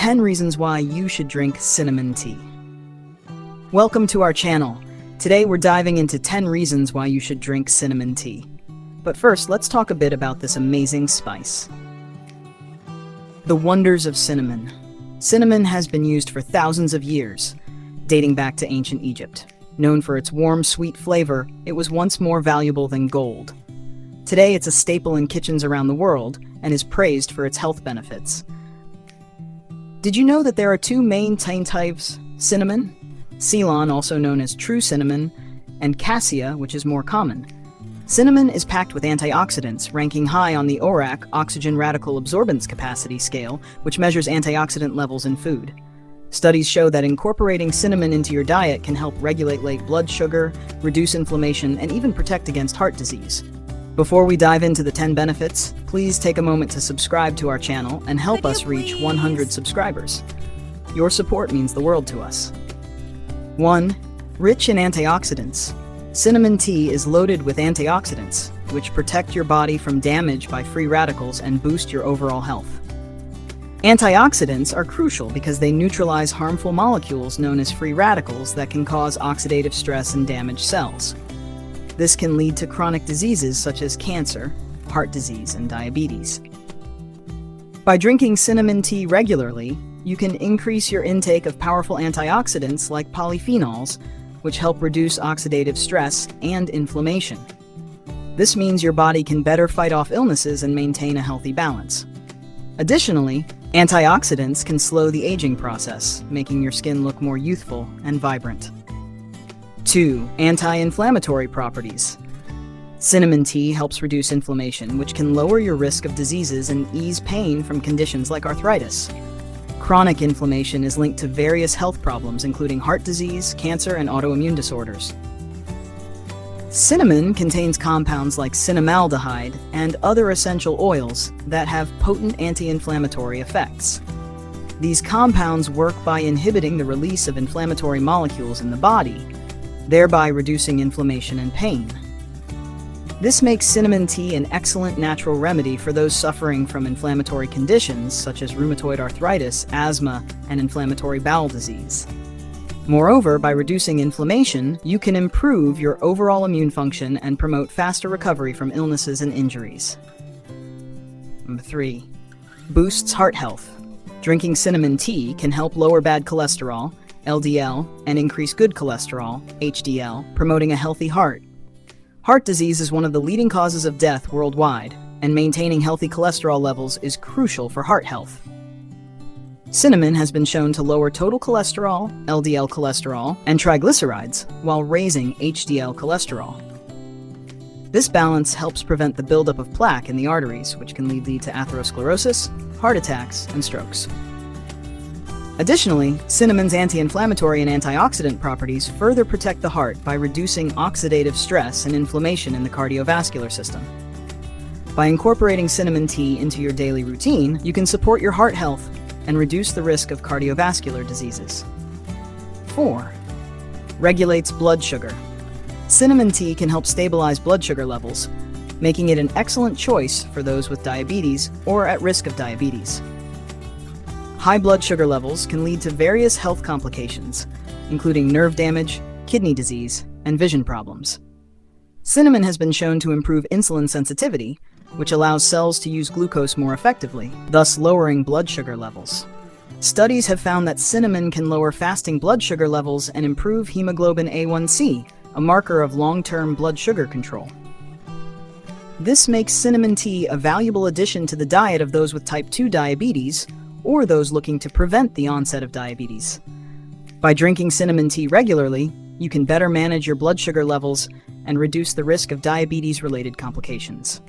10 reasons why you should drink cinnamon tea. Welcome to our channel. Today we're diving into 10 reasons why you should drink cinnamon tea. But first, let's talk a bit about this amazing spice. The wonders of cinnamon. Cinnamon has been used for thousands of years, dating back to ancient Egypt. Known for its warm, sweet flavor, it was once more valuable than gold. Today, it's a staple in kitchens around the world and is praised for its health benefits. Did you know that there are two main types of cinnamon? Ceylon, also known as true cinnamon, and cassia, which is more common. Cinnamon is packed with antioxidants, ranking high on the ORAC, Oxygen Radical Absorbance Capacity scale, which measures antioxidant levels in food. Studies show that incorporating cinnamon into your diet can help regulate blood sugar, reduce inflammation, and even protect against heart disease. Before we dive into the 10 benefits, please take a moment to subscribe to our channel and help us reach 100 subscribers. Your support means the world to us. 1. Rich in antioxidants. Cinnamon tea is loaded with antioxidants, which protect your body from damage by free radicals and boost your overall health. Antioxidants are crucial because they neutralize harmful molecules known as free radicals that can cause oxidative stress and damage cells. This can lead to chronic diseases such as cancer, heart disease, and diabetes. By drinking cinnamon tea regularly, you can increase your intake of powerful antioxidants like polyphenols, which help reduce oxidative stress and inflammation. This means your body can better fight off illnesses and maintain a healthy balance. Additionally, antioxidants can slow the aging process, making your skin look more youthful and vibrant. 2. Anti-inflammatory properties. Cinnamon tea helps reduce inflammation, which can lower your risk of diseases and ease pain from conditions like arthritis. Chronic inflammation is linked to various health problems, including heart disease, cancer, and autoimmune disorders. Cinnamon contains compounds like cinnamaldehyde and other essential oils that have potent anti-inflammatory effects. These compounds work by inhibiting the release of inflammatory molecules in the body, thereby reducing inflammation and pain. This makes cinnamon tea an excellent natural remedy for those suffering from inflammatory conditions such as rheumatoid arthritis, asthma, and inflammatory bowel disease. Moreover, by reducing inflammation, you can improve your overall immune function and promote faster recovery from illnesses and injuries. 3. Boosts heart health. Drinking cinnamon tea can help lower bad cholesterol, LDL, and increase good cholesterol, HDL, promoting a healthy heart. Heart disease is one of the leading causes of death worldwide, and maintaining healthy cholesterol levels is crucial for heart health. Cinnamon has been shown to lower total cholesterol, LDL cholesterol, and triglycerides, while raising HDL cholesterol. This balance helps prevent the buildup of plaque in the arteries, which can lead to atherosclerosis, heart attacks, and strokes. Additionally, cinnamon's anti-inflammatory and antioxidant properties further protect the heart by reducing oxidative stress and inflammation in the cardiovascular system. By incorporating cinnamon tea into your daily routine, you can support your heart health and reduce the risk of cardiovascular diseases. 4. Regulates blood sugar. Cinnamon tea can help stabilize blood sugar levels, making it an excellent choice for those with diabetes or at risk of diabetes. High blood sugar levels can lead to various health complications, including nerve damage, kidney disease, and vision problems. Cinnamon has been shown to improve insulin sensitivity, which allows cells to use glucose more effectively, thus lowering blood sugar levels. Studies have found that cinnamon can lower fasting blood sugar levels and improve hemoglobin A1C, a marker of long-term blood sugar control. This makes cinnamon tea a valuable addition to the diet of those with type 2 diabetes or those looking to prevent the onset of diabetes. By drinking cinnamon tea regularly, you can better manage your blood sugar levels and reduce the risk of diabetes-related complications.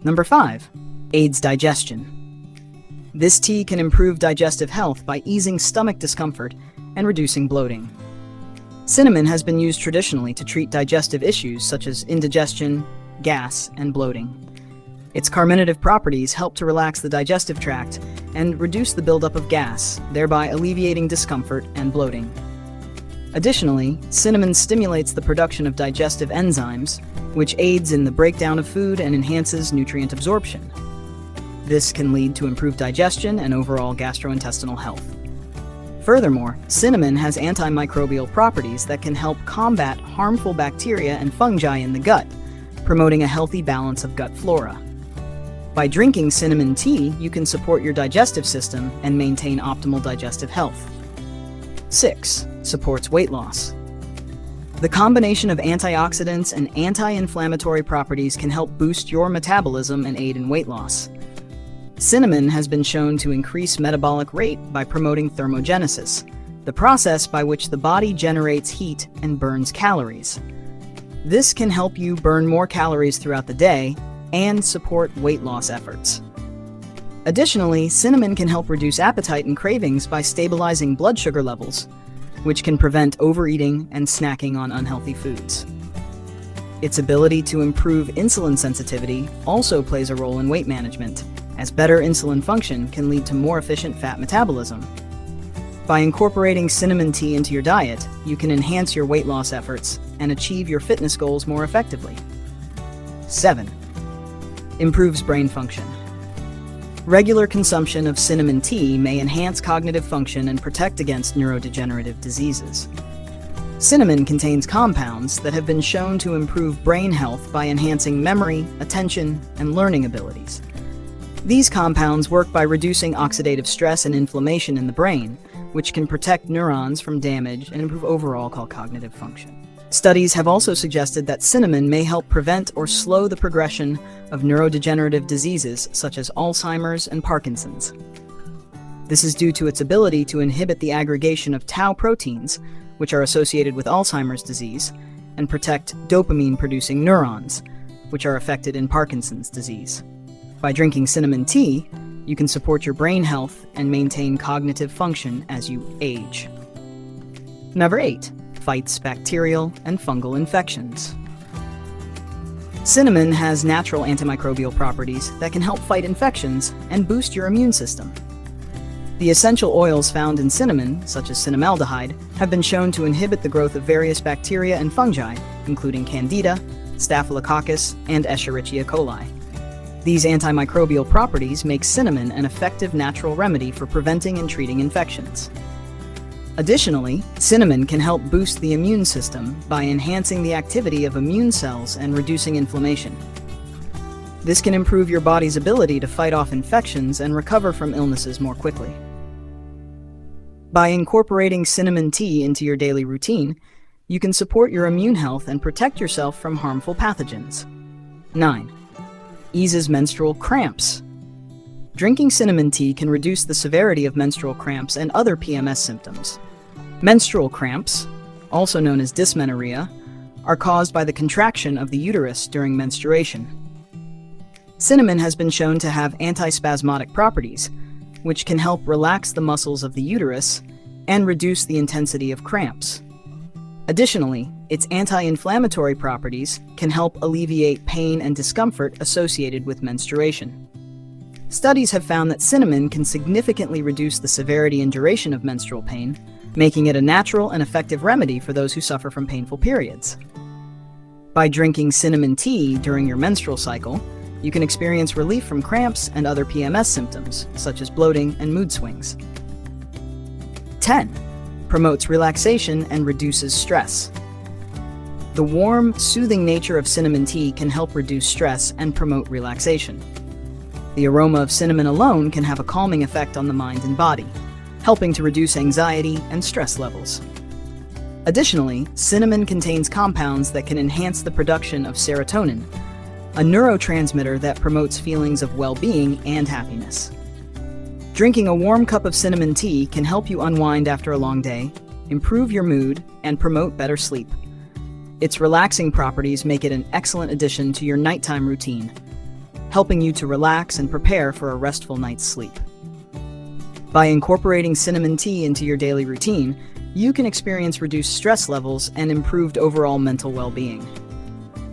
5. Aids digestion. This tea can improve digestive health by easing stomach discomfort and reducing bloating. Cinnamon has been used traditionally to treat digestive issues such as indigestion, gas, and bloating. Its carminative properties help to relax the digestive tract and reduce the buildup of gas, thereby alleviating discomfort and bloating. Additionally, cinnamon stimulates the production of digestive enzymes, which aids in the breakdown of food and enhances nutrient absorption. This can lead to improved digestion and overall gastrointestinal health. Furthermore, cinnamon has antimicrobial properties that can help combat harmful bacteria and fungi in the gut, promoting a healthy balance of gut flora. By drinking cinnamon tea, you can support your digestive system and maintain optimal digestive health. 6. Supports weight loss. The combination of antioxidants and anti-inflammatory properties can help boost your metabolism and aid in weight loss. Cinnamon has been shown to increase metabolic rate by promoting thermogenesis, the process by which the body generates heat and burns calories. This can help you burn more calories throughout the day and support weight loss efforts. Additionally, cinnamon can help reduce appetite and cravings by stabilizing blood sugar levels, which can prevent overeating and snacking on unhealthy foods. Its ability to improve insulin sensitivity also plays a role in weight management, as better insulin function can lead to more efficient fat metabolism. By incorporating cinnamon tea into your diet, you can enhance your weight loss efforts and achieve your fitness goals more effectively. 7. Improves brain function. Regular consumption of cinnamon tea may enhance cognitive function and protect against neurodegenerative diseases. Cinnamon contains compounds that have been shown to improve brain health by enhancing memory, attention, and learning abilities. These compounds work by reducing oxidative stress and inflammation in the brain, which can protect neurons from damage and improve overall cognitive function. Studies have also suggested that cinnamon may help prevent or slow the progression of neurodegenerative diseases such as Alzheimer's and Parkinson's. This is due to its ability to inhibit the aggregation of tau proteins, which are associated with Alzheimer's disease, and protect dopamine-producing neurons, which are affected in Parkinson's disease. By drinking cinnamon tea, you can support your brain health and maintain cognitive function as you age. Number 8. Fights bacterial and fungal infections. Cinnamon has natural antimicrobial properties that can help fight infections and boost your immune system. The essential oils found in cinnamon, such as cinnamaldehyde, have been shown to inhibit the growth of various bacteria and fungi, including Candida, Staphylococcus, and Escherichia coli. These antimicrobial properties make cinnamon an effective natural remedy for preventing and treating infections. Additionally, cinnamon can help boost the immune system by enhancing the activity of immune cells and reducing inflammation. This can improve your body's ability to fight off infections and recover from illnesses more quickly. By incorporating cinnamon tea into your daily routine, you can support your immune health and protect yourself from harmful pathogens. 9. Eases menstrual cramps. Drinking cinnamon tea can reduce the severity of menstrual cramps and other PMS symptoms. Menstrual cramps, also known as dysmenorrhea, are caused by the contraction of the uterus during menstruation. Cinnamon has been shown to have antispasmodic properties, which can help relax the muscles of the uterus and reduce the intensity of cramps. Additionally, its anti-inflammatory properties can help alleviate pain and discomfort associated with menstruation. Studies have found that cinnamon can significantly reduce the severity and duration of menstrual pain, making it a natural and effective remedy for those who suffer from painful periods. By drinking cinnamon tea during your menstrual cycle, you can experience relief from cramps and other PMS symptoms, such as bloating and mood swings. 10. Promotes relaxation and reduces stress. The warm, soothing nature of cinnamon tea can help reduce stress and promote relaxation. The aroma of cinnamon alone can have a calming effect on the mind and body, helping to reduce anxiety and stress levels. Additionally, cinnamon contains compounds that can enhance the production of serotonin, a neurotransmitter that promotes feelings of well-being and happiness. Drinking a warm cup of cinnamon tea can help you unwind after a long day, improve your mood, and promote better sleep. Its relaxing properties make it an excellent addition to your nighttime routine, helping you to relax and prepare for a restful night's sleep. By incorporating cinnamon tea into your daily routine, you can experience reduced stress levels and improved overall mental well-being.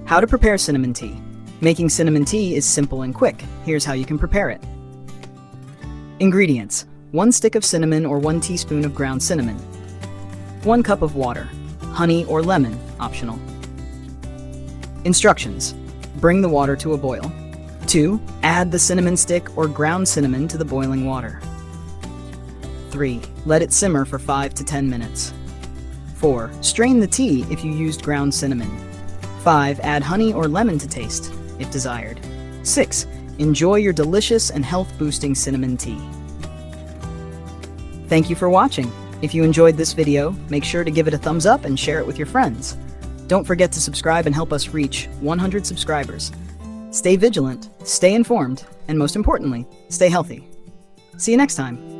How to prepare cinnamon tea. Making cinnamon tea is simple and quick. Here's how you can prepare it. Ingredients: 1 stick of cinnamon or 1 teaspoon of ground cinnamon, 1 cup of water, honey or lemon, optional. Instructions: bring the water to a boil. 2. Add the cinnamon stick or ground cinnamon to the boiling water. 3. Let it simmer for 5 to 10 minutes. 4. Strain the tea if you used ground cinnamon. 5. Add honey or lemon to taste, if desired. 6. Enjoy your delicious and health-boosting cinnamon tea. Thank you for watching. If you enjoyed this video, make sure to give it a thumbs up and share it with your friends. Don't forget to subscribe and help us reach 100 subscribers. Stay vigilant, stay informed, and most importantly, stay healthy. See you next time.